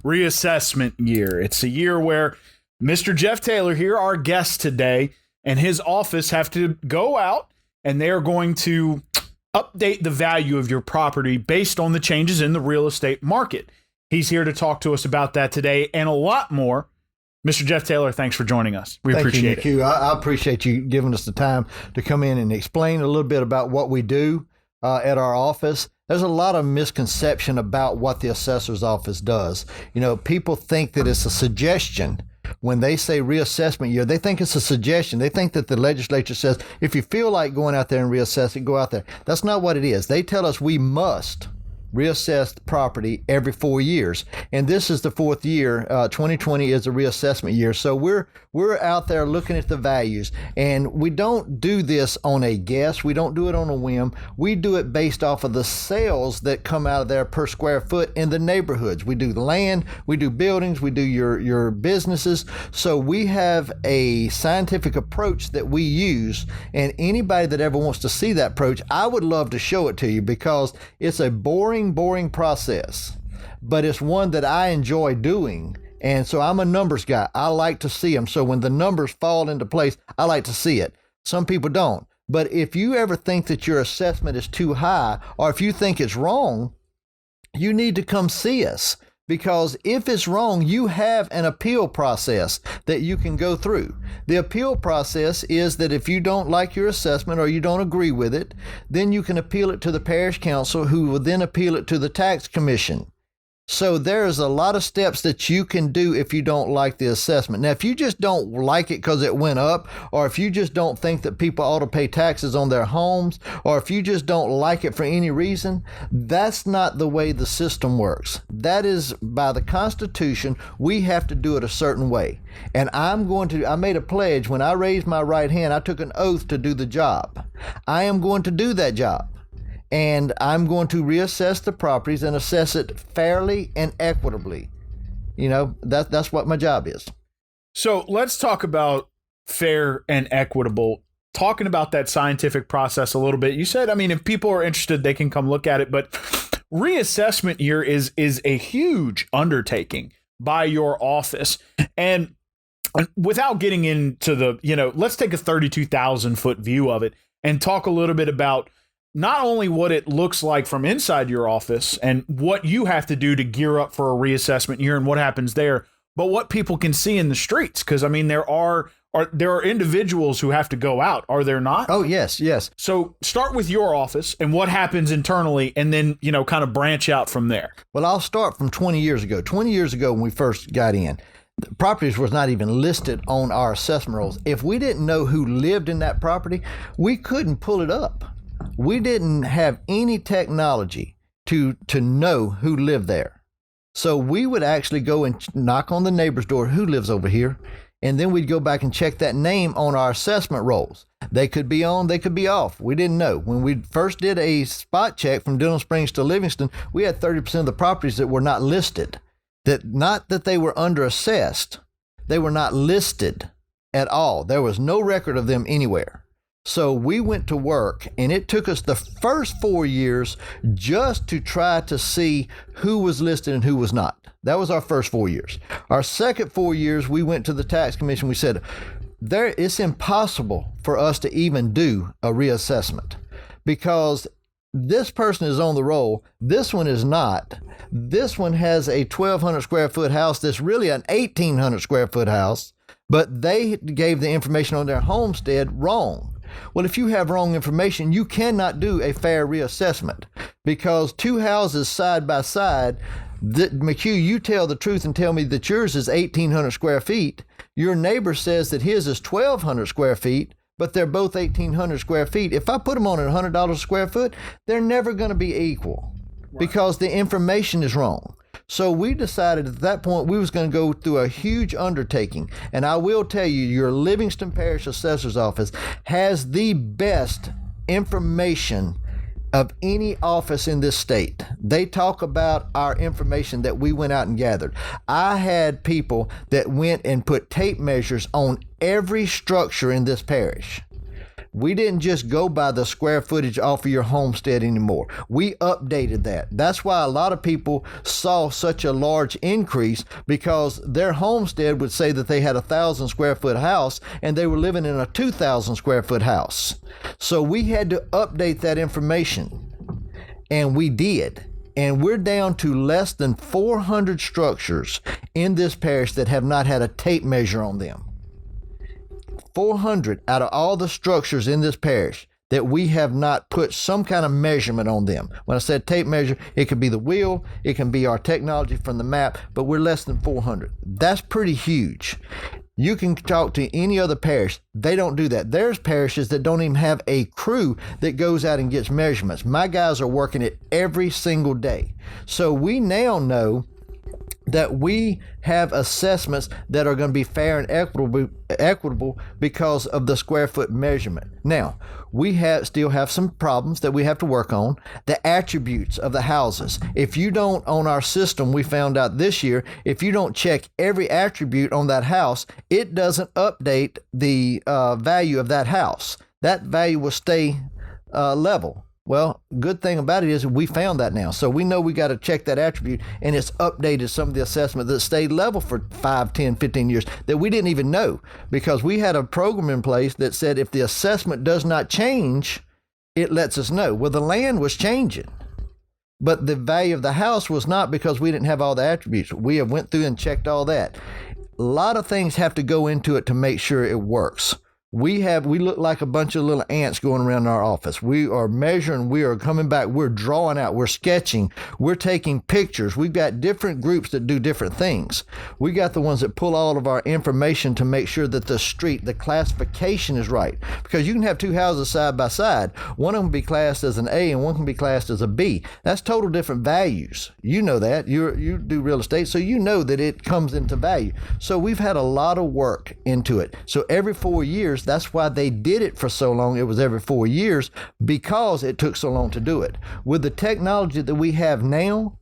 reassessment year. It's a year where Mr. Jeff Taylor here, our guest today, and his office have to go out and they are going to update the value of your property based on the changes in the real estate market. He's here to talk to us about that today and a lot more. Mr. Jeff Taylor, thanks for joining us. We appreciate it. I appreciate you giving us the time to come in and explain a little bit about what we do at our office. There's a lot of misconception about what the assessor's office does. You know, people think that it's a suggestion. When they say reassessment year, they think it's a suggestion. They think that the legislature says, if you feel like going out there and reassessing, go out there. That's not what it is. They tell us we must reassess the property every 4 years. And this is the fourth year. 2020 is a reassessment year. So we're out there looking at the values, and we don't do this on a guess. We don't do it on a whim. We do it based off of the sales that come out of there per square foot in the neighborhoods. We do the land, we do buildings, we do your businesses. So we have a scientific approach that we use, and anybody that ever wants to see that approach, I would love to show it to you, because it's a boring process, but it's one that I enjoy doing. And so I'm a numbers guy. I like to see them. So when the numbers fall into place, I like to see it. Some people don't. But if you ever think that your assessment is too high, or if you think it's wrong, you need to come see us. Because if it's wrong, you have an appeal process that you can go through. The appeal process is that if you don't like your assessment or you don't agree with it, then you can appeal it to the parish council, who will then appeal it to the tax commission. So there's a lot of steps that you can do if you don't like the assessment. Now, if you just don't like it because it went up, or if you just don't think that people ought to pay taxes on their homes, or if you just don't like it for any reason, that's not the way the system works. That is, by the Constitution, we have to do it a certain way. And I made a pledge when I raised my right hand. I took an oath to do the job. I am going to do that job. And I'm going to reassess the properties and assess it fairly and equitably. You know, that's what my job is. So let's talk about fair and equitable. Talking about that scientific process a little bit. You said, I mean, if people are interested, they can come look at it. But reassessment year is a huge undertaking by your office. And without getting into let's take a 32,000 foot view of it and talk a little bit about not only what it looks like from inside your office and what you have to do to gear up for a reassessment year and what happens there, but what people can see in the streets. Because, I mean, there are individuals who have to go out, are there not? Oh, yes. So start with your office and what happens internally, and then, kind of branch out from there. Well, I'll start from 20 years ago. 20 years ago, when we first got in, the properties was not even listed on our assessment rolls. If we didn't know who lived in that property, we couldn't pull it up. We didn't have any technology to know who lived there. So we would actually go and knock on the neighbor's door, who lives over here, and then we'd go back and check that name on our assessment rolls. They could be on, they could be off. We didn't know. When we first did a spot check from Denham Springs to Livingston, we had 30% of the properties that were not listed. Not that they were underassessed, they were not listed at all. There was no record of them anywhere. So we went to work, and it took us the first 4 years just to try to see who was listed and who was not. That was our first 4 years. Our second 4 years, we went to the tax commission. We said, it's impossible for us to even do a reassessment, because this person is on the roll. This one is not. This one has a 1,200 square foot house that's really an 1,800 square foot house, but they gave the information on their homestead wrong. Well, if you have wrong information, you cannot do a fair reassessment, because two houses side by side, McHugh, you tell the truth and tell me that yours is 1,800 square feet. Your neighbor says that his is 1,200 square feet, but they're both 1,800 square feet. If I put them on at $100 a square foot, they're never going to be equal, because the information is wrong. So we decided at that point we was going to go through a huge undertaking. And I will tell you, your Livingston Parish Assessor's Office has the best information of any office in this state. They talk about our information that we went out and gathered. I had people that went and put tape measures on every structure in this parish. We didn't just go by the square footage off of your homestead anymore. We updated that. That's why a lot of people saw such a large increase, because their homestead would say that they had a 1,000 square foot house and they were living in a 2,000 square foot house. So we had to update that information, and we did. And we're down to less than 400 structures in this parish that have not had a tape measure on them. 400 out of all the structures in this parish that we have not put some kind of measurement on them. When I said tape measure, it could be the wheel, it can be our technology from the map, but we're less than 400. That's pretty huge. You can talk to any other parish. They don't do that. There's parishes that don't even have a crew that goes out and gets measurements. My guys are working it every single day. So we now know that we have assessments that are going to be fair and equitable because of the square foot measurement. Now, we still have some problems that we have to work on. The attributes of the houses. If you don't, on our system, we found out this year, if you don't check every attribute on that house, it doesn't update the value of that house. That value will stay level. Well, good thing about it is we found that now. So we know we got to check that attribute, and it's updated some of the assessment that stayed level for 5, 10, 15 years that we didn't even know, because we had a program in place that said if the assessment does not change, it lets us know. Well, the land was changing, but the value of the house was not, because we didn't have all the attributes. We have went through and checked all that. A lot of things have to go into it to make sure it works. We look like a bunch of little ants going around our office. We are measuring, we are coming back, we're drawing out, we're sketching, we're taking pictures. We've got different groups that do different things. We got the ones that pull all of our information to make sure that the classification is right. Because you can have two houses side by side. One of them be classed as an A and one can be classed as a B. That's total different values. You know that. You do real estate, so you know that it comes into value. So we've had a lot of work into it. So every 4 years, that's why they did it for so long. It was every 4 years, because it took so long to do it. With the technology that we have now,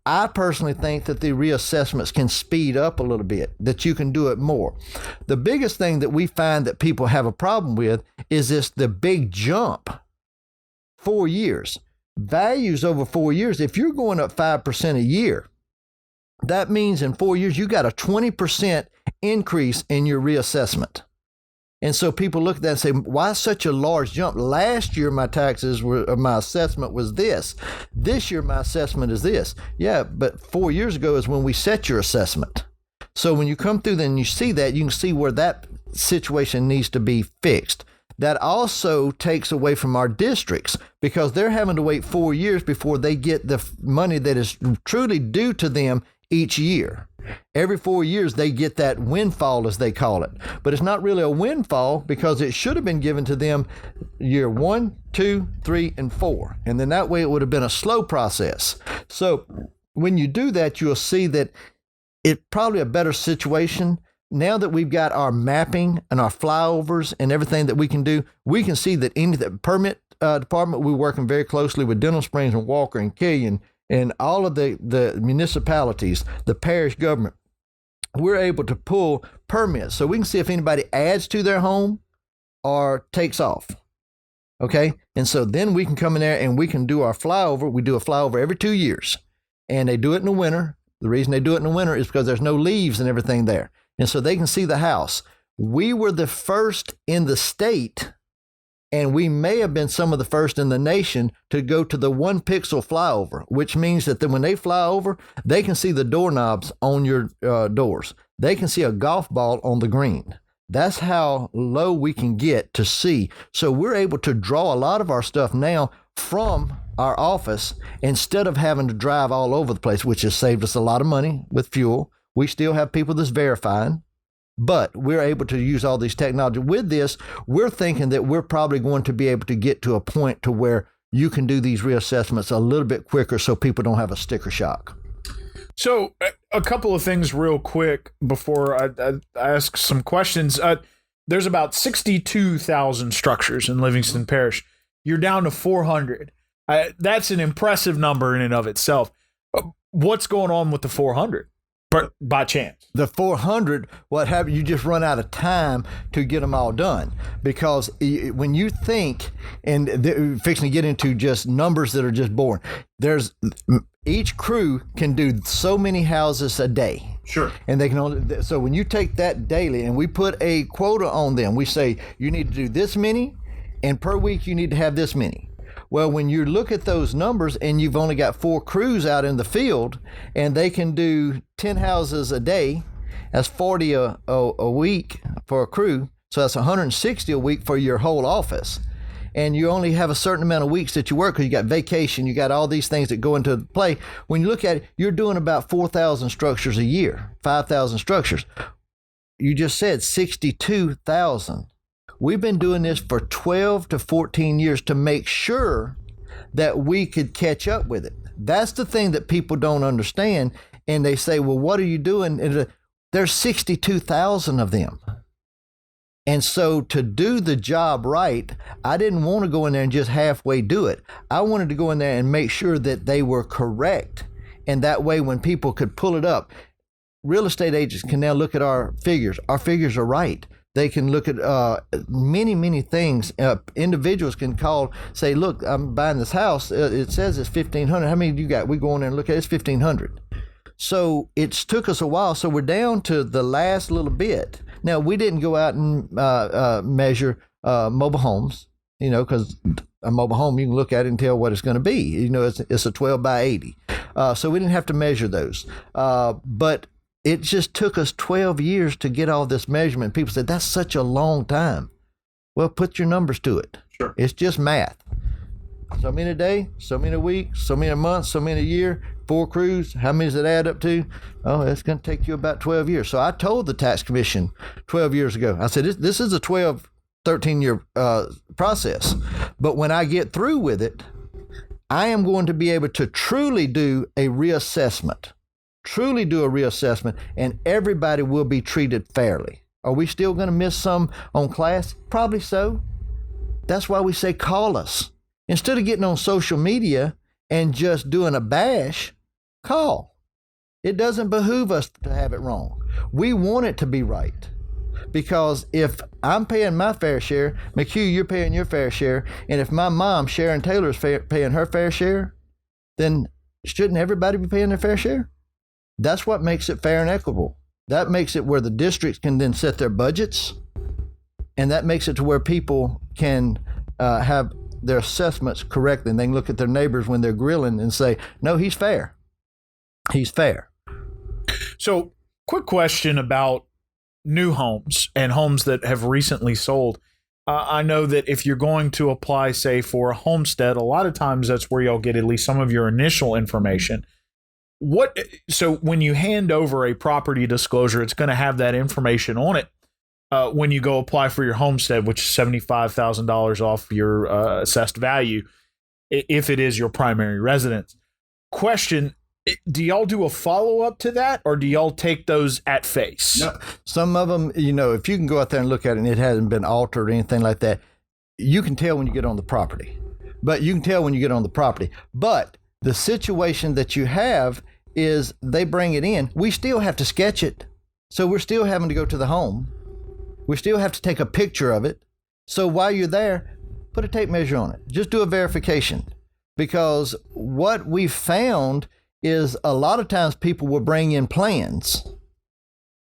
I personally think that the reassessments can speed up a little bit, that you can do it more. The biggest thing that we find that people have a problem with is the big jump. 4 years. Values over 4 years, if you're going up 5% a year, that means in 4 years you got a 20% increase in your reassessment. And so people look at that and say, why such a large jump? Last year, my assessment was this. This year, my assessment is this. Yeah, but 4 years ago is when we set your assessment. So when you come through then you see that, you can see where that situation needs to be fixed. That also takes away from our districts, because they're having to wait 4 years before they get the money that is truly due to them each year. Every 4 years, they get that windfall, as they call it. But it's not really a windfall, because it should have been given to them year 1, 2, 3, and 4. And then that way it would have been a slow process. So when you do that, you'll see that it's probably a better situation. Now that we've got our mapping and our flyovers and everything that we can do, we can see that in the permit department, we're working very closely with Denham Springs and Walker and Killian and all of the municipalities, the parish government. We're able to pull permits, so we can see if anybody adds to their home or takes off. Okay? And so then we can come in there and we can do our flyover. We do a flyover every 2 years. And they do it in the winter. The reason they do it in the winter is because there's no leaves and everything there. And so they can see the house. We were the first in the state, and we may have been some of the first in the nation to go to the 1 pixel flyover, which means that then when they fly over, they can see the doorknobs on your doors. They can see a golf ball on the green. That's how low we can get to see. So we're able to draw a lot of our stuff now from our office instead of having to drive all over the place, which has saved us a lot of money with fuel. We still have people that's verifying, but we're able to use all these technology. With this, we're thinking that we're probably going to be able to get to a point to where you can do these reassessments a little bit quicker so people don't have a sticker shock. So a couple of things real quick before I ask some questions. There's about 62,000 structures in Livingston Parish. You're down to 400. That's an impressive number in and of itself. What's going on with the 400? But by chance. The 400, what happened? You just run out of time to get them all done, because when you think, and fixing to get into just numbers that are just boring, there's each crew can do so many houses a day. Sure. And they can only, so when you take that daily and we put a quota on them, we say you need to do this many, and per week you need to have this many. Well, when you look at those numbers and you've only got 4 crews out in the field and they can do 10 houses a day, that's 40 a week for a crew. So that's 160 a week for your whole office. And you only have a certain amount of weeks that you work because you got vacation, you got all these things that go into play. When you look at it, you're doing about 4,000 structures a year, 5,000 structures. You just said 62,000. We've been doing this for 12 to 14 years to make sure that we could catch up with it. That's the thing that people don't understand. And they say, well, what are you doing? And there's 62,000 of them. And so to do the job right, I didn't want to go in there and just halfway do it. I wanted to go in there and make sure that they were correct. And that way, when people could pull it up, real estate agents can now look at our figures. Our figures are right. They can look at many things. Individuals can call, say, look, I'm buying this house. It says it's 1,500. How many do you got? We go in there and look at it. It's 1,500. So it's took us a while. So we're down to the last little bit. Now, we didn't go out and measure mobile homes, because a mobile home, you can look at it and tell what it's going to be. It's a 12 by 80. So we didn't have to measure those. But it just took us 12 years to get all this measurement. People said, that's such a long time. Well, put your numbers to it. Sure. It's just math. So many a day, so many a week, so many a month, so many a year, 4 crews. How many does it add up to? Oh, it's going to take you about 12 years. So I told the tax commission 12 years ago, I said, this is a 12, 13-year process. But when I get through with it, I am going to be able to truly do a reassessment. And everybody will be treated fairly. Are we still going to miss some on class? Probably so. That's why we say call us. Instead of getting on social media and just doing a bash, call. It doesn't behoove us to have it wrong. We want it to be right. Because if I'm paying my fair share, McHugh, you're paying your fair share, and if my mom, Sharon Taylor, is paying her fair share, then shouldn't everybody be paying their fair share? That's what makes it fair and equitable. That makes it where the districts can then set their budgets, and that makes it to where people can have their assessments correctly, and they can look at their neighbors when they're grilling and say, no, he's fair. He's fair. So, quick question about new homes and homes that have recently sold. I know that if you're going to apply, say, for a homestead, a lot of times that's where you'll get at least some of your initial information. So when you hand over a property disclosure, it's going to have that information on it when you go apply for your homestead, which is $75,000 off your assessed value, if it is your primary residence. Question, do y'all do a follow-up to that, or do y'all take those at face? No, some of them, if you can go out there and look at it and it hasn't been altered or anything like that, you can tell when you get on the property. But the situation that you have is they bring it in. We still have to sketch it. So we're still having to go to the home. We still have to take a picture of it. So while you're there, put a tape measure on it. Just do a verification. Because what we found is a lot of times people will bring in plans.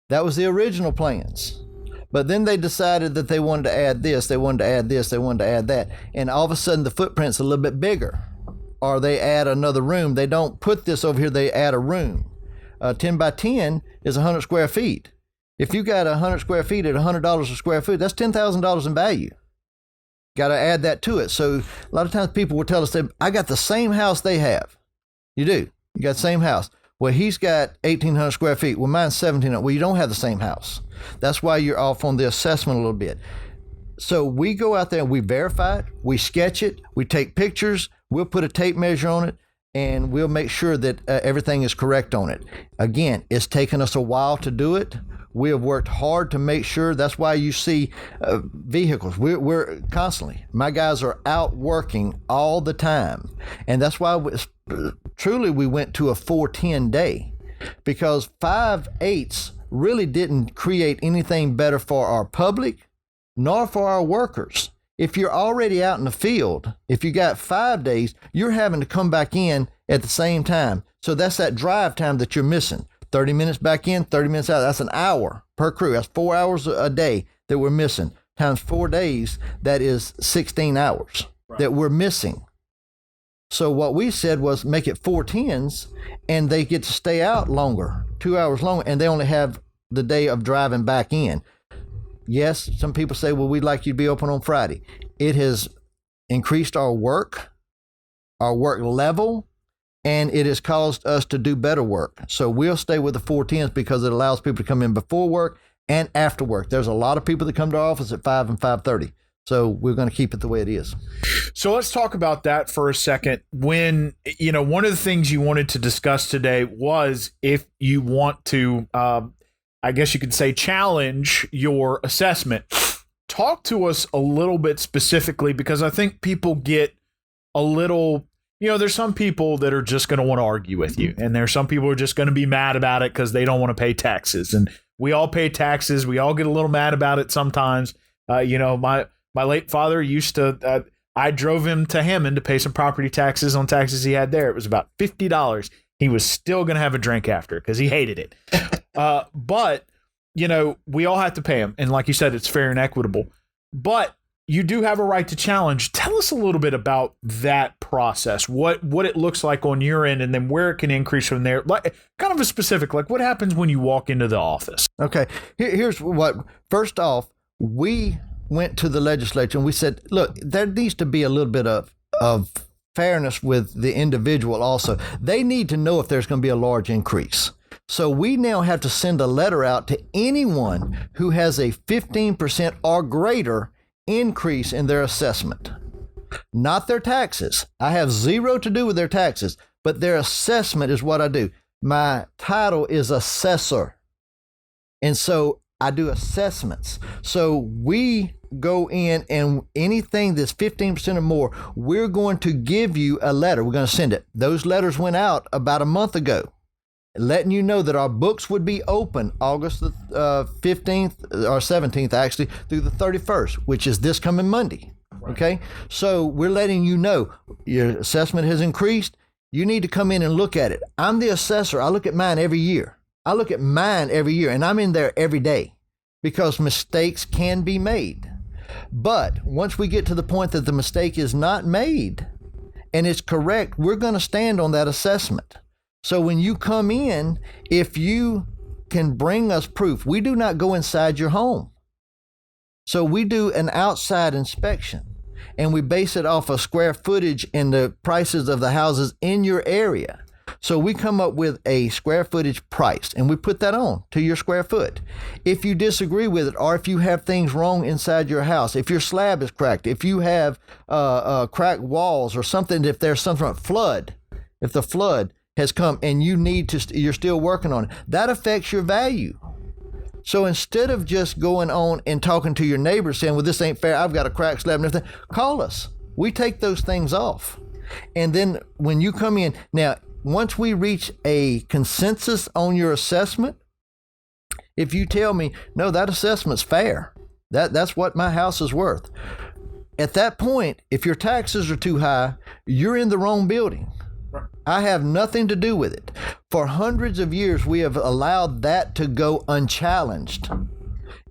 That was the original plans. But then they decided that they wanted to add this, they wanted to add this, they wanted to add that. And all of a sudden the footprint's a little bit bigger. Or they add another room. They don't put this over here, they add a room. 10 by 10 is 100 square feet. If you got 100 square feet at $100 a square foot, that's $10,000 in value. Got to add that to it. So a lot of times people will tell us, I got the same house they have. You do. You got the same house. Well, he's got 1,800 square feet. Well, mine's 1,700. Well, you don't have the same house. That's why you're off on the assessment a little bit. So we go out there and we verify it, we sketch it, we take pictures, we'll put a tape measure on it, and we'll make sure that everything is correct on it. Again, it's taken us a while to do it. We have worked hard to make sure. That's why you see vehicles. We're constantly, my guys are out working all the time. And that's why truly we went to a 410 day. because 5/8 really didn't create anything better for our public nor for our workers. If you're already out in the field, if you got 5 days, you're having to come back in at the same time. So that's that drive time that you're missing. 30 minutes back in, 30 minutes out. That's an hour per crew. That's 4 hours a day that we're missing. Times 4 days, that is 16 hours that we're missing. So what we said was make it 4 10s, and they get to stay out longer, 2 hours longer, and they only have the day of driving back in. Yes, some people say, well, we'd like you to be open on Friday. It has increased our work level, and it has caused us to do better work. So we'll stay with the 4 10s because it allows people to come in before work and after work. There's a lot of people that come to our office at 5 and 5:30. So we're going to keep it the way it is. So let's talk about that for a second. When, one of the things you wanted to discuss today was if you want to, I guess you could say, challenge your assessment. Talk to us a little bit specifically, because I think people get a little, there's some people that are just going to want to argue with you. And there's some people who are just going to be mad about it because they don't want to pay taxes. And we all pay taxes. We all get a little mad about it sometimes. My late father used to, I drove him to Hammond to pay some property taxes on taxes he had there. It was about $50. He was still going to have a drink after because he hated it. But, we all have to pay him. And like you said, it's fair and equitable. But you do have a right to challenge. Tell us a little bit about that process, what it looks like on your end, and then where it can increase from there. Like kind of a specific, like what happens when you walk into the office? Okay, here's what. First off, we went to the legislature and we said, look, there needs to be a little bit of fairness with the individual also. They need to know if there's going to be a large increase. So we now have to send a letter out to anyone who has a 15% or greater increase in their assessment. Not their taxes. I have zero to do with their taxes, but their assessment is what I do. My title is Assessor. And so I do assessments. So we go in, and anything that's 15% or more, we're going to give you a letter. We're going to send it. Those letters went out about a month ago, letting you know that our books would be open August the 15th or 17th, actually, through the 31st, which is this coming Monday. Okay? So we're letting you know your assessment has increased. You need to come in and look at it. I'm the assessor. I look at mine every year. And I'm in there every day because mistakes can be made. But once we get to the point that the mistake is not made and it's correct, we're going to stand on that assessment. So when you come in, if you can bring us proof, we do not go inside your home. So we do an outside inspection, and we base it off of square footage and the prices of the houses in your area. So we come up with a square footage price, and we put that on to your square foot. If you disagree with it, or if you have things wrong inside your house, if your slab is cracked, if you have cracked walls or something, if there's some sort of flood, if the flood has come and you're still working on it, that affects your value. So instead of just going on and talking to your neighbors saying, well, this ain't fair, I've got a cracked slab and everything, call us. We take those things off. And then when you come in, now, once we reach a consensus on your assessment, if you tell me, no, that assessment's fair, that's what my house is worth. At that point, if your taxes are too high, you're in the wrong building. I have nothing to do with it. For hundreds of years, we have allowed that to go unchallenged.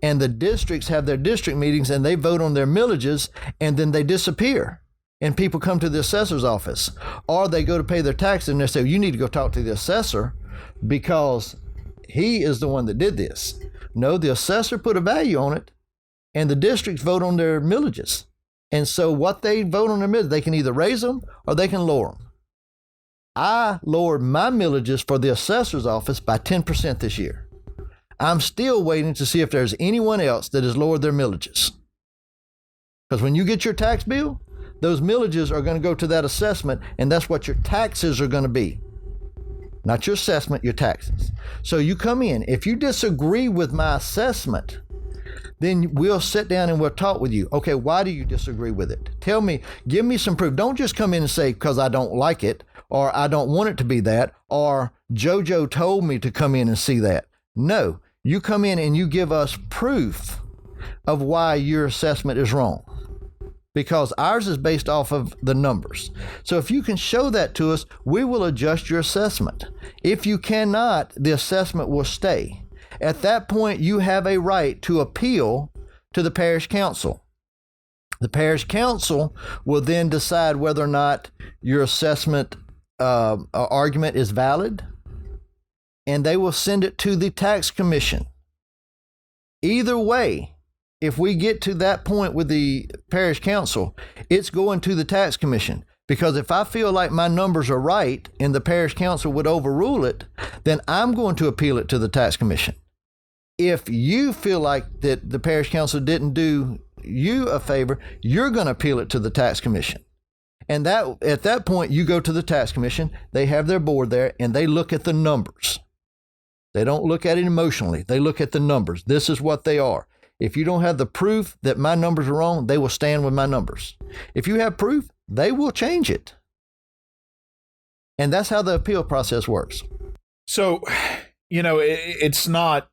And the districts have their district meetings and they vote on their millages, and then they disappear. And people come to the assessor's office, or they go to pay their taxes and they say, you need to go talk to the assessor because he is the one that did this. No, the assessor put a value on it, and the districts vote on their millages. And so what they vote on their millages, they can either raise them or they can lower them. I lowered my millages for the assessor's office by 10% this year. I'm still waiting to see if there's anyone else that has lowered their millages. Because when you get your tax bill, those millages are going to go to that assessment, and that's what your taxes are going to be. Not your assessment, your taxes. So you come in. If you disagree with my assessment, then we'll sit down and we'll talk with you. Okay, why do you disagree with it? Tell me, give me some proof. Don't just come in and say, because I don't like it, or I don't want it to be that, or JoJo told me to come in and see that. No, you come in and you give us proof of why your assessment is wrong, because ours is based off of the numbers. So if you can show that to us, we will adjust your assessment. If you cannot, the assessment will stay. At that point, you have a right to appeal to the parish council. The parish council will then decide whether or not your assessment argument is valid, and they will send it to the tax commission. Either way, if we get to that point with the parish council, it's going to the tax commission. Because if I feel like my numbers are right and the parish council would overrule it, then I'm going to appeal it to the tax commission. If you feel like that the parish council didn't do you a favor, you're going to appeal it to the tax commission. And that at that point, you go to the tax commission, they have their board there, and they look at the numbers. They don't look at it emotionally. They look at the numbers. This is what they are. If you don't have the proof that my numbers are wrong, they will stand with my numbers. If you have proof, they will change it. And that's how the appeal process works. So, it's not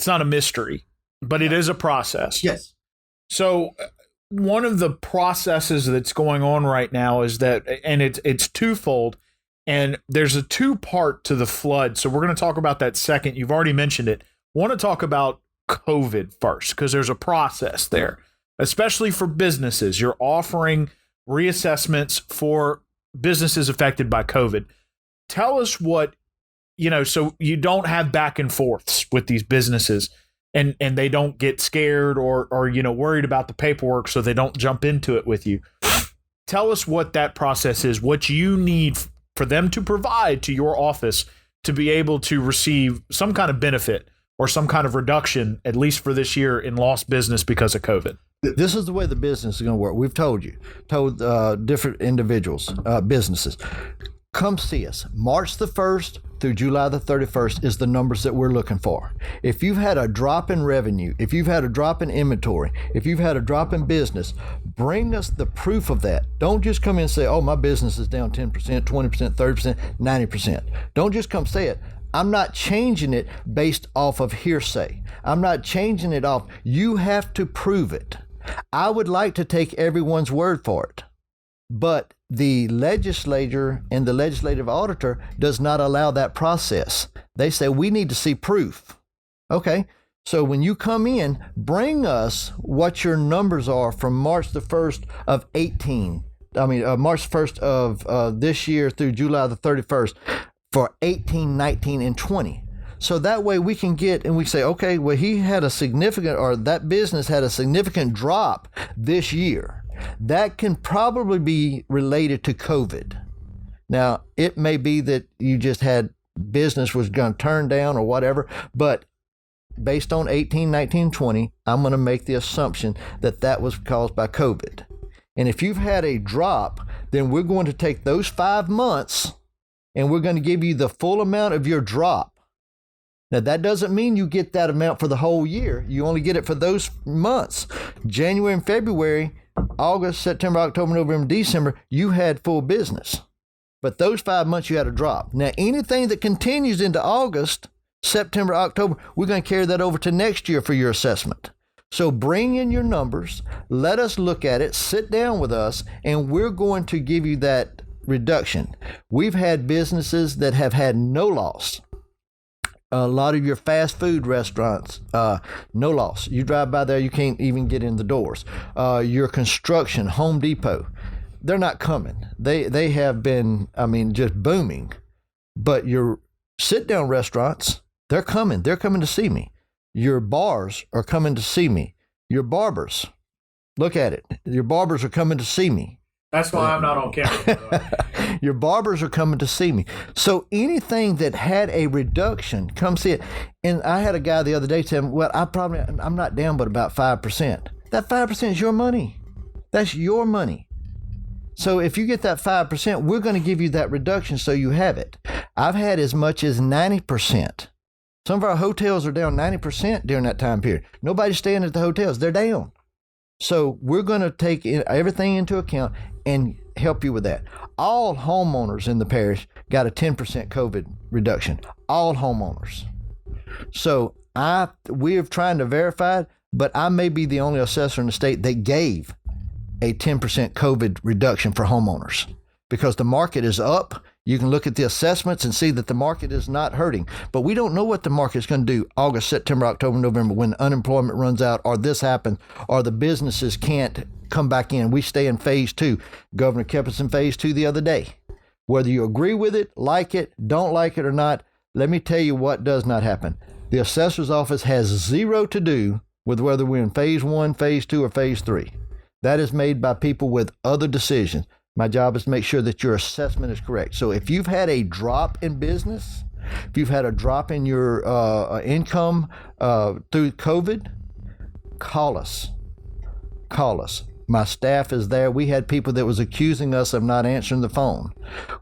a mystery, but it is a process. Yes. So one of the processes that's going on right now is that, and it's twofold, and there's a two-part to the flood. So we're going to talk about that second. You've already mentioned it. Want to talk about COVID first, because there's a process there, especially for businesses. You're offering reassessments for businesses affected by COVID. Tell us what, so you don't have back and forths with these businesses, and they don't get scared or worried about the paperwork, so they don't jump into it with you. Tell us what that process is, what you need for them to provide to your office to be able to receive some kind of benefit or some kind of reduction, at least for this year, in lost business because of COVID. This is the way the business is going to work. We've told different individuals, businesses, come see us. March the 1st through July the 31st is the numbers that we're looking for. If you've had a drop in revenue, if you've had a drop in inventory, if you've had a drop in business, bring us the proof of that. Don't just come in and say, oh, my business is down 10%, 20%, 30%, 90%. Don't just come say it. I'm not changing it based off of hearsay. I'm not changing it off. You have to prove it. I would like to take everyone's word for it, but the legislature and the legislative auditor does not allow that process. They say, we need to see proof. Okay, so when you come in, bring us what your numbers are from March the 1st of March 1st of this year through July the 31st for 18, 19, and 20. So that way we can get, and we say, okay, well, that business had a significant drop this year. That can probably be related to COVID. Now, it may be that you just had business was going to turn down or whatever, but based on 18, 19, 20, I'm going to make the assumption that was caused by COVID. And if you've had a drop, then we're going to take those 5 months and we're going to give you the full amount of your drop. Now, that doesn't mean you get that amount for the whole year. You only get it for those months. January and February, August, September, October, November, December, you had full business. But those 5 months you had a drop. Now, anything that continues into August, September, October, we're going to carry that over to next year for your assessment. So bring in your numbers, let us look at it, sit down with us, and we're going to give you that reduction. We've had businesses that have had no loss. A lot of your fast food restaurants, no loss. You drive by there, you can't even get in the doors. Your construction, Home Depot, they're not coming. They have been, just booming. But your sit-down restaurants, they're coming. They're coming to see me. Your bars are coming to see me. Your barbers, look at it. Your barbers are coming to see me. That's why I'm not on camera. Your barbers are coming to see me. So anything that had a reduction, come see it. And I had a guy the other day tell me, well, I'm not down but about 5%. That 5% is your money. That's your money. So if you get that 5%, we're going to give you that reduction so you have it. I've had as much as 90%. Some of our hotels are down 90% during that time period. Nobody's staying at the hotels. They're down. So we're going to take everything into account and help you with that. All homeowners in the parish got a 10% COVID reduction. All homeowners. So we're trying to verify it, but I may be the only assessor in the state that gave a 10% COVID reduction for homeowners because the market is up. You can look at the assessments and see that the market is not hurting, but we don't know what the market's going to do August, September, October, November when unemployment runs out or this happens or the businesses can't come back in. We stay in phase 2. Governor kept us in phase 2 the other day. Whether you agree with it, like it, don't like it or not, let me tell you what does not happen. The assessor's office has zero to do with whether we're in phase 1, phase 2, or phase 3. That is made by people with other decisions. My job is to make sure that your assessment is correct. So if you've had a drop in business, if you've had a drop in your income through COVID, call us. Call us. My staff is there. We had people that was accusing us of not answering the phone.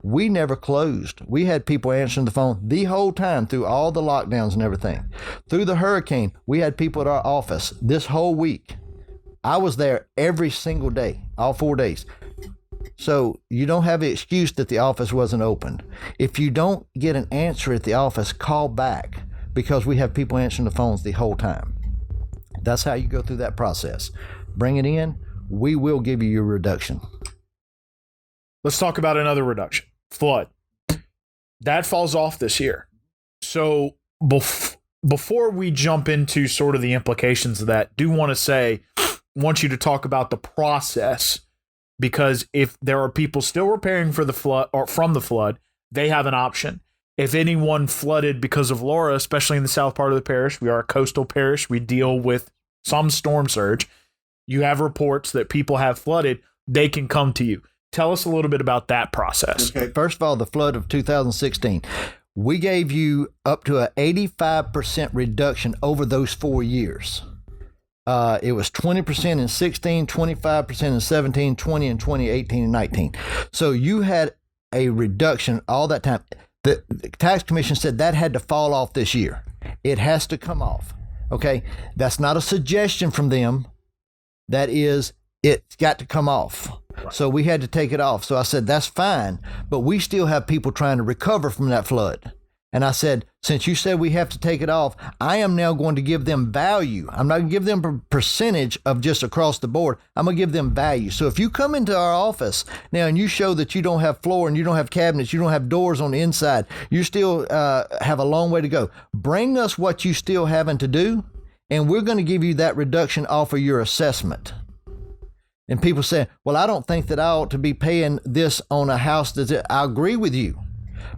We never closed. We had people answering the phone the whole time through all the lockdowns and everything. Through the hurricane, we had people at our office this whole week. I was there every single day, all 4 days. So you don't have the excuse that the office wasn't open. If you don't get an answer at the office, call back because we have people answering the phones the whole time. That's how you go through that process. Bring it in. We will give you your reduction. Let's talk about another reduction. Flood. That falls off this year. So before we jump into sort of the implications of that, do want you to talk about the process. Because if there are people still repairing for the flood or from the flood, they have an option. If anyone flooded because of Laura, especially in the south part of the parish, we are a coastal parish. We deal with some storm surge. You have reports that people have flooded. They can come to you. Tell us a little bit about that process. Okay. First of all, the flood of 2016. We gave you up to an 85% reduction over those 4 years. It was 20% in 16, 25% in 17, 20 in 2018 and 19. So you had a reduction all that time. The tax commission said that had to fall off this year. It has to come off. Okay. That's not a suggestion from them. That is, it's got to come off. Right. So we had to take it off. So I said, that's fine, but we still have people trying to recover from that flood. And I said, since you said we have to take it off, I am now going to give them value. I'm not going to give them a percentage of just across the board. I'm going to give them value. So if you come into our office now and you show that you don't have floor and you don't have cabinets, you don't have doors on the inside, you still have a long way to go. Bring us what you still having to do, and we're going to give you that reduction off of your assessment. And people say, well, I don't think that I ought to be paying this on a house. I agree with you.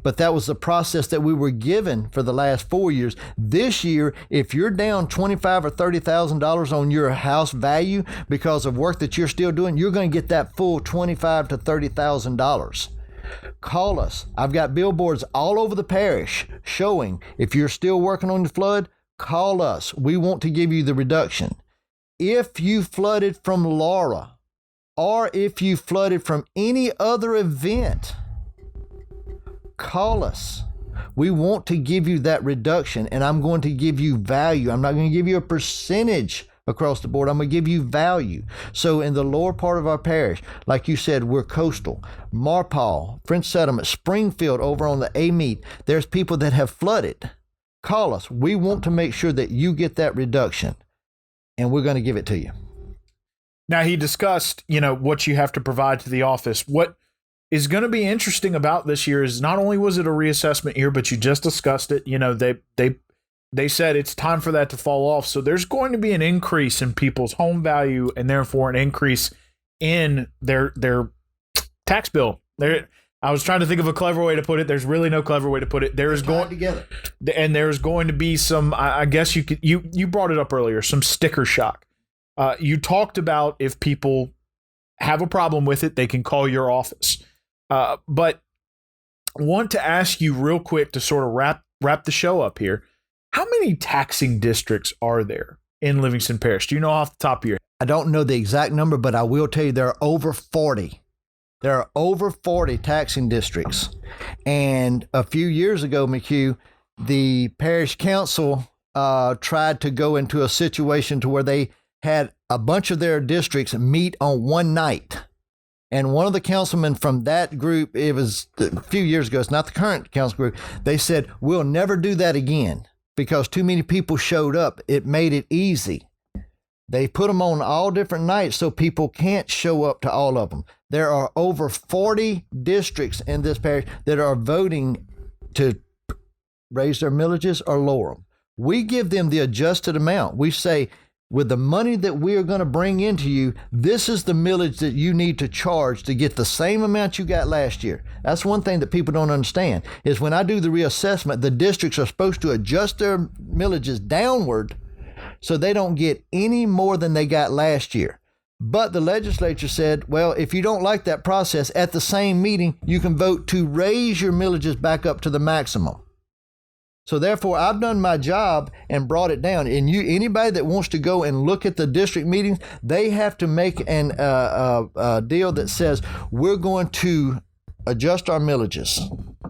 But that was the process that we were given for the last 4 years. This year, if you're down $25,000 or $30,000 on your house value because of work that you're still doing, you're going to get that full $25,000 to $30,000. Call us. I've got billboards all over the parish showing if you're still working on the flood, call us. We want to give you the reduction. If you flooded from Laura or if you flooded from any other event, call us. We want to give you that reduction, and I'm going to give you value. I'm not going to give you a percentage across the board. I'm going to give you value. So in the lower part of our parish, like you said, we're coastal. Marpaw, French Settlement, Springfield over on the A-Meet, there's people that have flooded. Call us. We want to make sure that you get that reduction, and we're going to give it to you. Now, he discussed, what you have to provide to the office. What is going to be interesting about this year is not only was it a reassessment year, but you just discussed it. They said it's time for that to fall off. So there's going to be an increase in people's home value and therefore an increase in their tax bill. I was trying to think of a clever way to put it. There's really no clever way to put it. There's going to be some, I guess you brought it up earlier, some sticker shock. You talked about if people have a problem with it, they can call your office. But I want to ask you real quick to sort of wrap the show up here. How many taxing districts are there in Livingston Parish? Do you know off the top of your head? I don't know the exact number, but I will tell you there are over 40. There are over 40 taxing districts. And a few years ago, McHugh, the parish council tried to go into a situation to where they had a bunch of their districts meet on one night. And one of the councilmen from that group, it was a few years ago, it's not the current council group, they said, we'll never do that again because too many people showed up. It made it easy. They put them on all different nights so people can't show up to all of them. There are over 40 districts in this parish that are voting to raise their millages or lower them. We give them the adjusted amount. We say, with the money that we are going to bring into you, this is the millage that you need to charge to get the same amount you got last year. That's one thing that people don't understand, is when I do the reassessment, the districts are supposed to adjust their millages downward so they don't get any more than they got last year. But the legislature said, well, if you don't like that process, at the same meeting, you can vote to raise your millages back up to the maximum. So therefore, I've done my job and brought it down. And anybody that wants to go and look at the district meetings, they have to make a deal that says we're going to adjust our millages.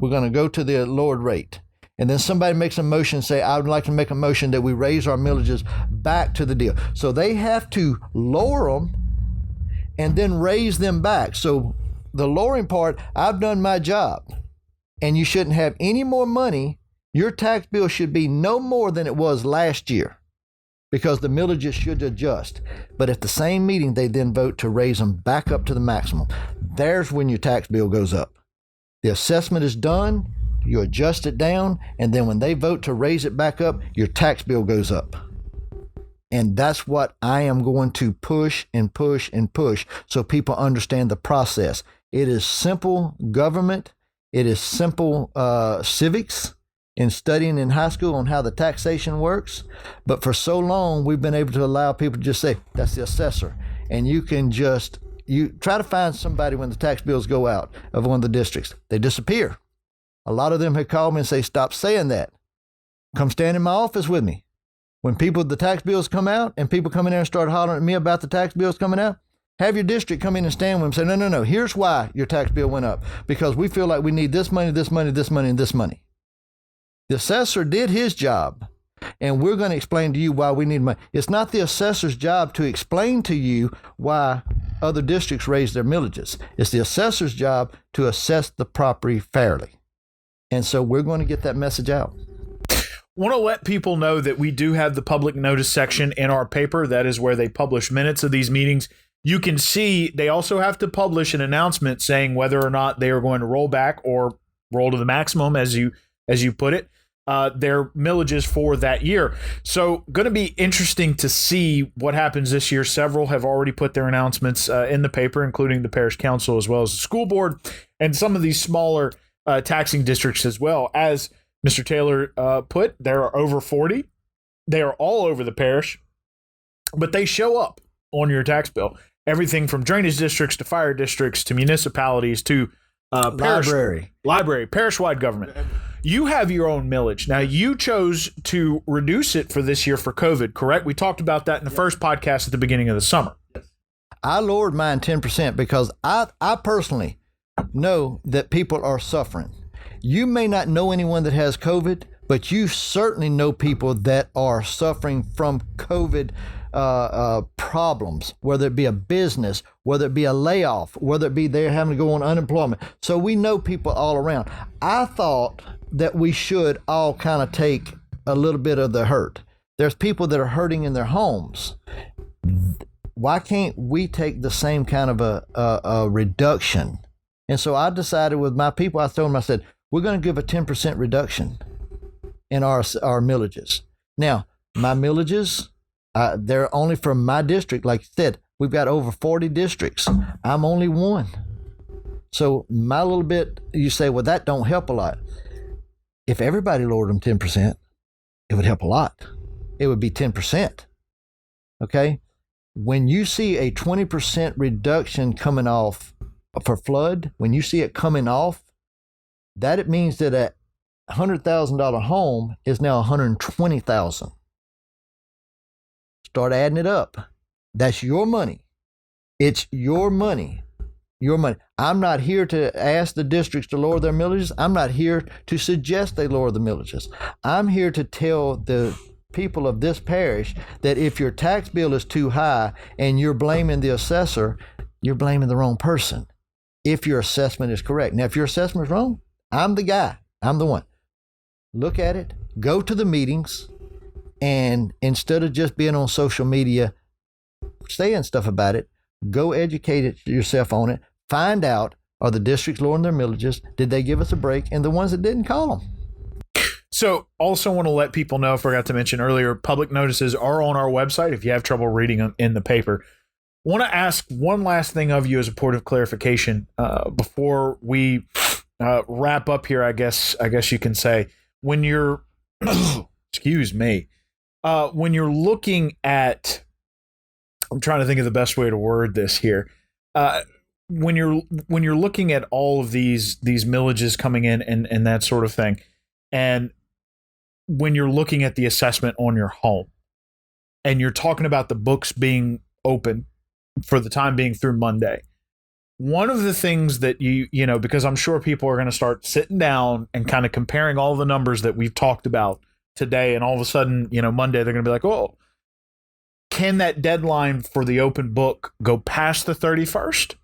We're going to go to the lowered rate. And then somebody makes a motion and say, I would like to make a motion that we raise our millages back to the deal. So they have to lower them and then raise them back. So the lowering part, I've done my job. And you shouldn't have any more money. Your tax bill should be no more than it was last year because the millages should adjust. But at the same meeting, they then vote to raise them back up to the maximum. There's when your tax bill goes up. The assessment is done, you adjust it down, and then when they vote to raise it back up, your tax bill goes up. And that's what I am going to push and push and push so people understand the process. It is simple government. It is simple civics. In studying in high school on how the taxation works. But for so long, we've been able to allow people to just say, that's the assessor. And you try to find somebody when the tax bills go out of one of the districts. They disappear. A lot of them have called me and say, stop saying that. Come stand in my office with me. When the tax bills come out and people come in there and start hollering at me about the tax bills coming out, have your district come in and stand with them and say, no, here's why your tax bill went up. Because we feel like we need this money, this money, this money, and this money. The assessor did his job, and we're going to explain to you why we need money. It's not the assessor's job to explain to you why other districts raise their millages. It's the assessor's job to assess the property fairly. And so we're going to get that message out. Want to let people know that we do have the public notice section in our paper. That is where they publish minutes of these meetings. You can see they also have to publish an announcement saying whether or not they are going to roll back or roll to the maximum, as you put it, their millages for that year. So going to be interesting to see what happens this year. Several have already put their announcements in the paper, including the parish council as well as the school board and some of these smaller taxing districts as well. As Mr. Taylor put, there are over 40. They are all over the parish, but they show up on your tax bill. Everything from drainage districts to fire districts to municipalities to library, parish-wide government. You have your own millage. Now, you chose to reduce it for this year for COVID, correct? We talked about that in the first podcast at the beginning of the summer. I lowered mine 10% because I personally know that people are suffering. You may not know anyone that has COVID, but you certainly know people that are suffering from COVID problems, whether it be a business, whether it be a layoff, whether it be they're having to go on unemployment. So we know people all around. I thought that we should all kind of take a little bit of the hurt. There's people that are hurting in their homes. Why can't we take the same kind of a reduction? And so I decided with my people, I told them, I said, we're going to give a 10% reduction in our millages. Now, my millages, they're only from my district. Like I said, we've got over 40 districts. I'm only one. So my little bit, you say, well, that don't help a lot. If everybody lowered them 10%, it would help a lot. It would be 10%. Okay? When you see a 20% reduction coming off for flood, when you see it coming off, that it means that a $100,000 home is now $120,000. Start adding it up. That's your money. It's your money. Your money. I'm not here to ask the districts to lower their millages. I'm not here to suggest they lower the millages. I'm here to tell the people of this parish that if your tax bill is too high and you're blaming the assessor, you're blaming the wrong person. if your assessment is correct. Now, if your assessment is wrong, I'm the guy. I'm the one. Look at it, go to the meetings, and instead of just being on social media saying stuff about it, go educate yourself on it. Find out, are the districts lowering their millages? Did they give us a break? And the ones that didn't, call them. So also want to let people know, forgot to mention earlier, public notices are on our website if you have trouble reading them in the paper. Want to ask one last thing of you as a point of clarification before we wrap up here, I guess you can say. When you're, excuse me, when you're looking at, I'm trying to think of the best way to word this here. When you're looking at all of these millages coming in and that sort of thing, and when you're looking at the assessment on your home, and you're talking about the books being open for the time being through Monday, one of the things that you know, because I'm sure people are going to start sitting down and kind of comparing all the numbers that we've talked about today, and all of a sudden, Monday they're going to be like, oh, can that deadline for the open book go past the 31st?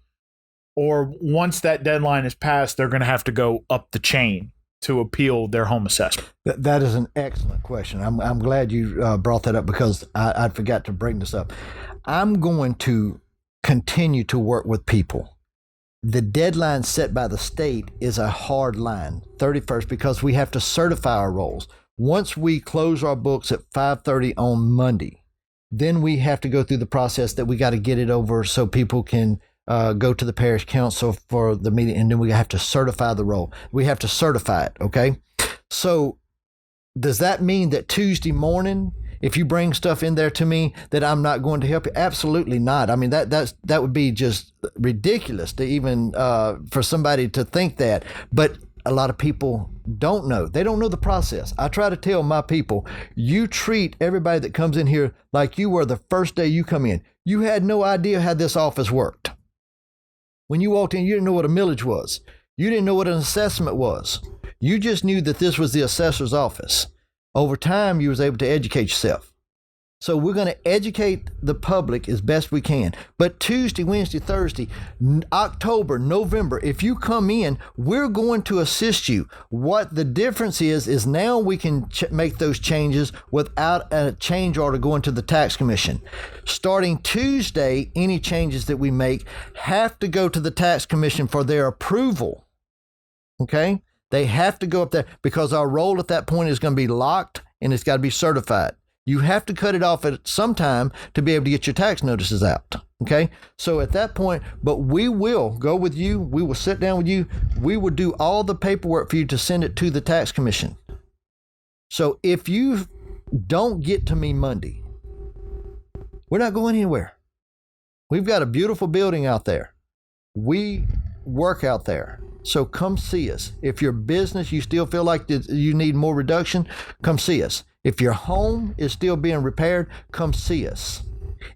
Or once that deadline is passed, they're going to have to go up the chain to appeal their home assessment? That is an excellent question. I'm glad you brought that up, because I forgot to bring this up. I'm going to continue to work with people. The deadline set by the state is a hard line, 31st, because we have to certify our rolls. Once we close our books at 5:30 on Monday, then we have to go through the process that we got to get it over so people can go to the parish council for the meeting, and then we have to certify the roll. We have to certify it, okay? So does that mean that Tuesday morning, if you bring stuff in there to me, that I'm not going to help you? Absolutely not. I mean, that would be just ridiculous to even for somebody to think that. But a lot of people don't know. They don't know the process. I try to tell my people, you treat everybody that comes in here like you were the first day you come in. You had no idea how this office worked. When you walked in, you didn't know what a millage was. You didn't know what an assessment was. You just knew that this was the assessor's office. Over time, you was able to educate yourself. So we're going to educate the public as best we can. But Tuesday, Wednesday, Thursday, October, November, if you come in, we're going to assist you. What the difference is now we can make those changes without a change order going to the tax commission. Starting Tuesday, any changes that we make have to go to the tax commission for their approval. Okay? They have to go up there, because our roll at that point is going to be locked and it's got to be certified. You have to cut it off at some time to be able to get your tax notices out. Okay? So at that point, but we will go with you. We will sit down with you. We will do all the paperwork for you to send it to the tax commission. So if you don't get to me Monday, we're not going anywhere. We've got a beautiful building out there. We work out there. So come see us. If your business, you still feel like you need more reduction, come see us. If your home is still being repaired, come see us.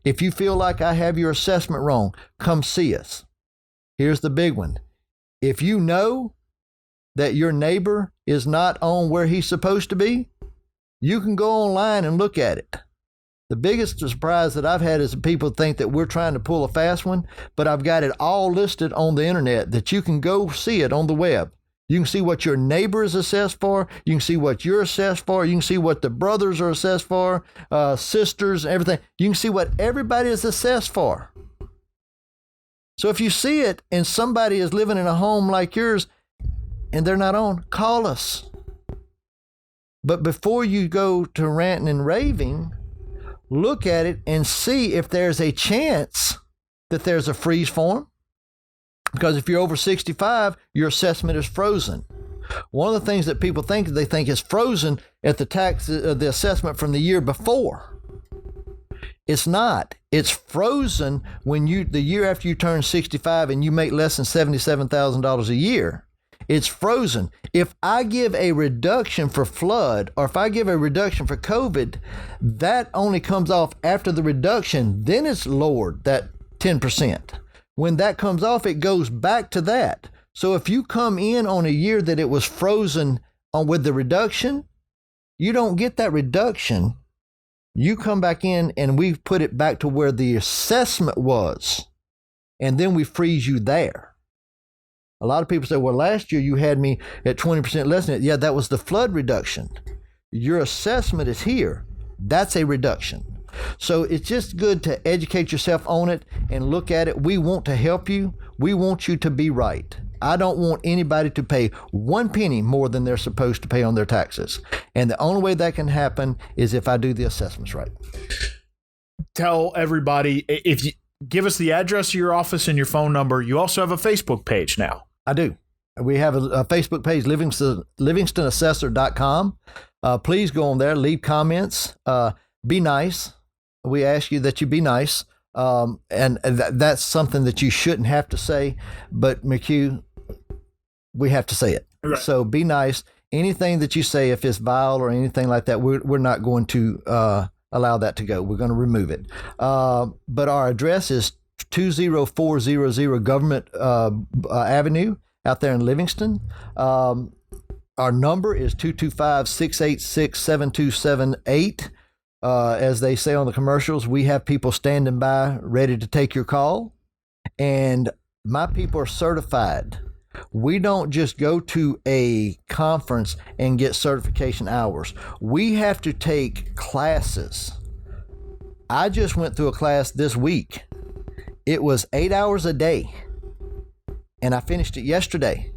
If you feel like I have your assessment wrong, come see us. Here's the big one. If you know that your neighbor is not on where he's supposed to be, you can go online and look at it. The biggest surprise that I've had is people think that we're trying to pull a fast one, but I've got it all listed on the internet that you can go see it on the web. You can see what your neighbor is assessed for. You can see what you're assessed for. You can see what the brothers are assessed for, sisters, everything. You can see what everybody is assessed for. So if you see it and somebody is living in a home like yours and they're not on, call us. But before you go to ranting and raving, look at it and see if there's a chance that there's a freeze form. Because if you're over 65, your assessment is frozen. One of the things that people think, they think is frozen at the assessment from the year before. It's not. It's frozen when the year after you turn 65 and you make less than $77,000 a year. It's frozen. If I give a reduction for flood, or if I give a reduction for COVID, that only comes off after the reduction. Then it's lowered, that 10%. When that comes off, it goes back to that. So if you come in on a year that it was frozen with the reduction, you don't get that reduction. You come back in and we put it back to where the assessment was, and then we freeze you there. A lot of people say, well, last year you had me at 20% less than it. Yeah, that was the flood reduction. Your assessment is here. That's a reduction. So it's just good to educate yourself on it and look at it. We want to help you. We want you to be right. I don't want anybody to pay 1 penny more than they're supposed to pay on their taxes. And the only way that can happen is if I do the assessments right. Tell everybody, if you give us the address of your office and your phone number. You also have a Facebook page now. I do. We have a Facebook page, LivingstonAssessor.com. Please go on there, leave comments, be nice. We ask you that you be nice. And that's something that you shouldn't have to say, but McHugh, we have to say it. Right. So be nice. Anything that you say, if it's vile or anything like that, we're not going to allow that to go. We're going to remove it. But our address is 20400 Government Avenue out there in Livingston. Our number is 225-686-7278. As they say on the commercials, we have people standing by ready to take your call. And my people are certified. We don't just go to a conference and get certification hours. We have to take classes. I just went through a class this week. It was 8 hours a day, and I finished it yesterday.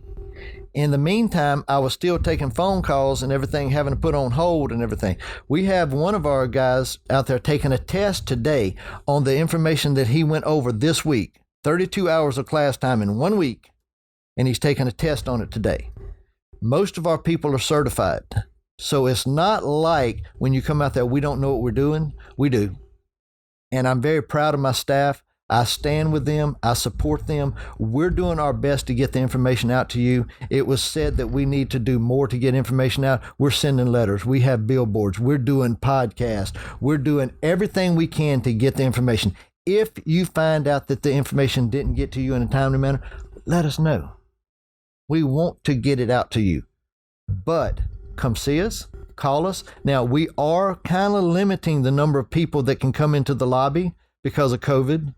In the meantime, I was still taking phone calls and everything, having to put on hold and everything. We have one of our guys out there taking a test today on the information that he went over this week. 32 hours of class time in 1 week, and he's taking a test on it today. Most of our people are certified. So it's not like when you come out there, we don't know what we're doing. We do. And I'm very proud of my staff. I stand with them. I support them. We're doing our best to get the information out to you. It was said that we need to do more to get information out. We're sending letters. We have billboards. We're doing podcasts. We're doing everything we can to get the information. If you find out that the information didn't get to you in a timely manner, let us know. We want to get it out to you. But come see us. Call us. Now, we are kind of limiting the number of people that can come into the lobby because of COVID.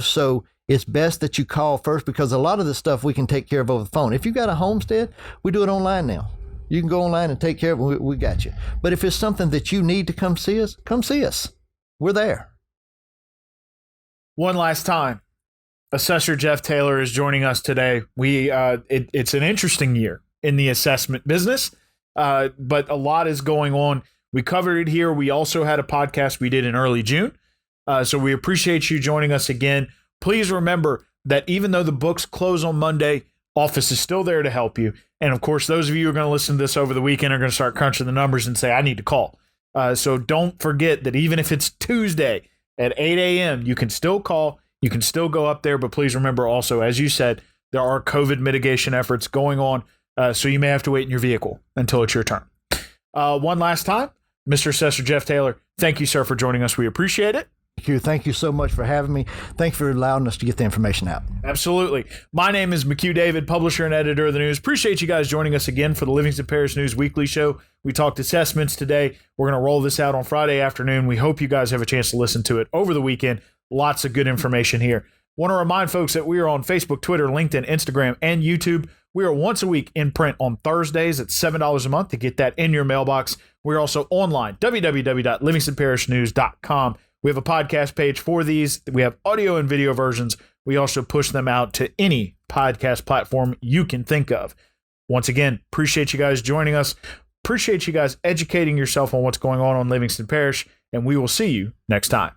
So it's best that you call first, because a lot of this stuff we can take care of over the phone. If you got a homestead, we do it online now. You can go online and take care of it. We got you. But if it's something that you need to come see us, come see us. We're there. One last time, Assessor Jeff Taylor is joining us today. It's an interesting year in the assessment business, but a lot is going on. We covered it here. We also had a podcast we did in early June. So we appreciate you joining us again. Please remember that even though the books close on Monday, office is still there to help you. And of course, those of you who are going to listen to this over the weekend are going to start crunching the numbers and say, I need to call. So don't forget that even if it's Tuesday at 8 a.m., you can still call. You can still go up there. But please remember also, as you said, there are COVID mitigation efforts going on. So you may have to wait in your vehicle until it's your turn. One last time, Mr. Assessor Jeff Taylor, thank you, sir, for joining us. We appreciate it. Thank you so much for having me. Thanks for allowing us to get the information out. Absolutely. My name is McHugh David, publisher and editor of the news. Appreciate you guys joining us again for the Livingston Parish News Weekly Show. We talked assessments today. We're going to roll this out on Friday afternoon. We hope you guys have a chance to listen to it over the weekend. Lots of good information here. Want to remind folks that we are on Facebook, Twitter, LinkedIn, Instagram, and YouTube. We are once a week in print on Thursdays at $7 a month to get that in your mailbox. We're also online, www.livingstonparishnews.com. We have a podcast page for these. We have audio and video versions. We also push them out to any podcast platform you can think of. Once again, appreciate you guys joining us. Appreciate you guys educating yourself on what's going on Livingston Parish, and we will see you next time.